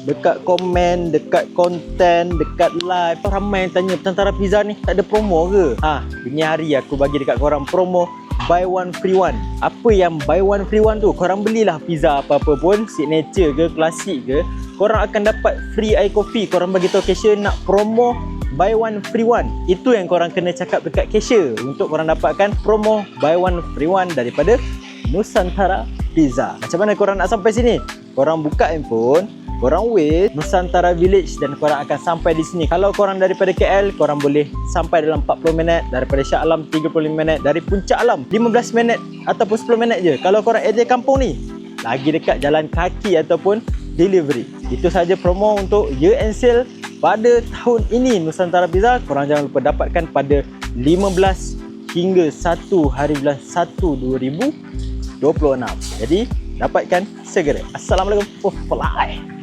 dekat komen, dekat konten, dekat live. Ramai yang tanya, Nusantara Pizza ni tak ada promo ke? Ini hari aku bagi dekat korang promo buy one free one. Apa yang buy one free one tu? Korang belilah pizza apa-apa pun, signature ke, klasik ke, korang akan dapat free air kopi. Korang bagi tahu cashier nak promo buy one free one. Itu yang korang kena cakap dekat cashier untuk korang dapatkan promo buy one free one daripada Nusantara Pizza. Macam mana korang nak sampai sini? Korang buka handphone, korang wait Nusantara Village dan korang akan sampai di sini. Kalau korang daripada KL, korang boleh sampai dalam 40 minit. Daripada Shah Alam 35 minit. Dari Puncak Alam 15 minit ataupun 10 minit je. Kalau korang area kampung ni, lagi dekat jalan kaki ataupun delivery. Itu saja promo untuk year end sale pada tahun ini Nusantara Pizza. Korang jangan lupa dapatkan pada 15 hingga 1 hari bulan 1 2026. Jadi dapatkan segera. Assalamualaikum warahmatullahi wabarakatuh.